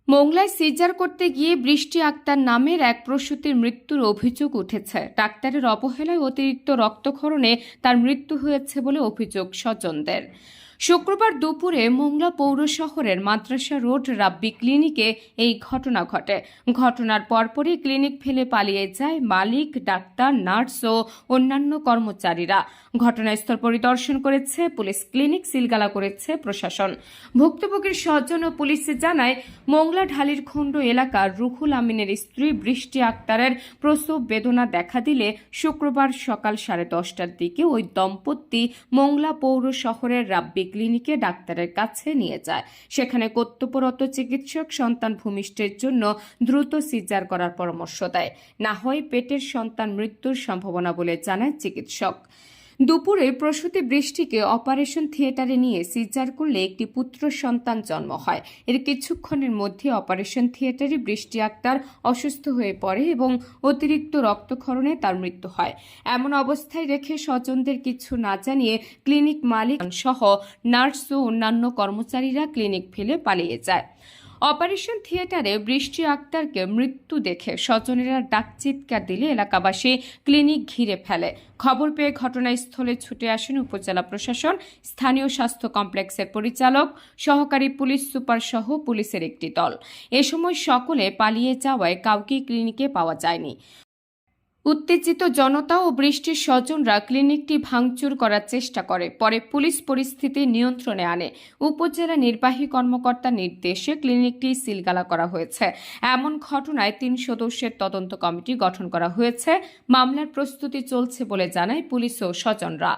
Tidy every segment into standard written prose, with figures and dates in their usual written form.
মোংলায় caesar করতে গিয়ে বৃষ্টি আক্তার নামের এক প্রসূতির মৃত্যুর অভিযোগ উঠেছে। ডাক্তারের অবহেলায় অতিরিক্ত রক্তক্ষরণে তার মৃত্যু হয়েছে বলে অভিযোগ স্বজনদের। শুক্রবার দুপুরে মোংলা পৌর শহরের মাদ্রাসা রোড রাব্বি ক্লিনিকে এই ঘটনা ঘটে। ঘটনার পরপরই ক্লিনিক ফেলে পালিয়ে যায় মালিক, ডাক্তার, নার্স ও অন্যান্য কর্মচারীরা। ঘটনাস্থল পরিদর্শন করেছে পুলিশ, ক্লিনিক সিলগালা করেছে প্রশাসন। ভুক্তভোগীর স্বজন ও পুলিশে জানায়, মোংলা ঢালির খণ্ড এলাকার রুহুল আমিনের স্ত্রী বৃষ্টি আক্তারের প্রসব বেদনা দেখা দিলে শুক্রবার সকাল 10:30টার দিকে ওই দম্পতি মোংলা পৌর শহরের রাব্বি ক্লিনিকে ডাক্তারের কাছে নিয়ে যায়। সেখানে কর্তব্যরত চিকিৎসক সন্তান ভূমিষ্ঠের জন্য দ্রুত সিজার করার পরামর্শ দেয়, না হয় পেটের সন্তান মৃত্যুর সম্ভাবনা বলে জানায় চিকিৎসক। দুপুরে প্রসূতি বৃষ্টিকে অপারেশন থিয়েটারে নিয়ে সিজার করলে একটি পুত্র সন্তান জন্ম হয়। এর কিছুক্ষণের মধ্যে অপারেশন থিয়েটারে বৃষ্টি আক্তার অসুস্থ হয়ে পড়ে এবং অতিরিক্ত রক্তক্ষরণে তার মৃত্যু হয়। এমন অবস্থায় রেখে স্বজনদের কিছু না জানিয়ে ক্লিনিক মালিক সহ নার্স ও অন্যান্য কর্মচারীরা ক্লিনিক ফেলে পালিয়ে যায়। অপারেশন থিয়েটারে বৃষ্টি আক্তারকে মৃত্যু দেখে স্বজনেরা ডাক চিৎকার দিলে এলাকাবাসী ক্লিনিক ঘিরে ফেলে। খবর পেয়ে ঘটনাস্থলে ছুটে আসেন উপজেলা প্রশাসন, স্থানীয় স্বাস্থ্য কমপ্লেক্সের পরিচালক, সহকারী পুলিশ সুপার সহ পুলিশের একটি দল। এ সময় সকলে পালিয়ে যাওয়ায় কাউকেই ক্লিনিকে পাওয়া যায়নি। উত্তেজিত জনতা ও বৃষ্টির স্বজনরা ক্লিনিকটি ভাঙচুর করার চেষ্টা করে। পরে পুলিশ পরিস্থিতি নিয়ন্ত্রণে আনে। উপজেলা নির্বাহী কর্মকর্তার নির্দেশে ক্লিনিকটি সিলগালা করা হয়েছে। এমন ঘটনায় 3 সদস্যের তদন্ত কমিটি গঠন করা হয়েছে। মামলার প্রস্তুতি চলছে বলে জানায় পুলিশ ও স্বজনরা।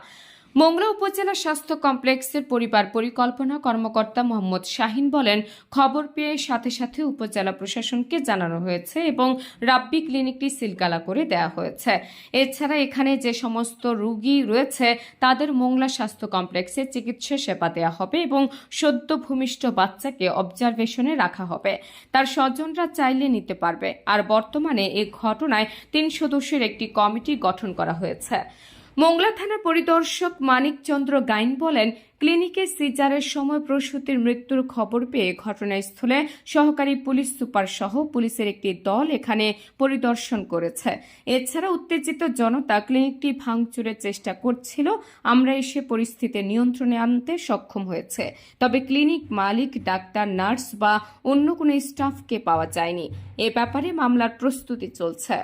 মোংলা উপজেলা স্বাস্থ্য কমপ্লেক্সের পরিবার পরিকল্পনা কর্মকর্তা মোহাম্মদ শাহিন বলেন, খবর পেয়ে সাথে সাথে উপজেলা প্রশাসনকে জানানো হয়েছে এবং রাব্বি ক্লিনিকটি সিলগালা করে দেওয়া হয়েছে। এছাড়া এখানে যে সমস্ত রোগী রয়েছে তাদের মোংলা স্বাস্থ্য কমপ্লেক্সে চিকিৎসা সেবা দেওয়া হবে এবং সদ্য ভূমিষ্ঠ বাচ্চাকে অবজারভেশনে রাখা হবে। তার স্বজনরা চাইলে নিতে পারবে। আর বর্তমানে এ ঘটনায় 3 সদস্যের একটি কমিটি গঠন করা হয়েছে। মোংলা থানার পরিদর্শক মানিক চন্দ্র গাইন বলেন, ক্লিনিকে সিজারের সময় প্রসূতির মৃত্যুর খবর পেয়ে ঘটনাস্থলে সহকারী পুলিশ সুপার সহ পুলিশের একটি দল এখানে পরিদর্শন করেছে। এছাড়া উত্তেজিত জনতা ক্লিনিকটি ভাঙচুরের চেষ্টা করছিল। আমরা এসে পরিস্থিতি নিয়ন্ত্রণে আনতে সক্ষম হয়েছে। তবে ক্লিনিক মালিক, ডাক্তার, নার্স বা অন্য কোনো স্টাফকে পাওয়া যায়নি। এ ব্যাপারে মামলার প্রস্তুতি চলছে।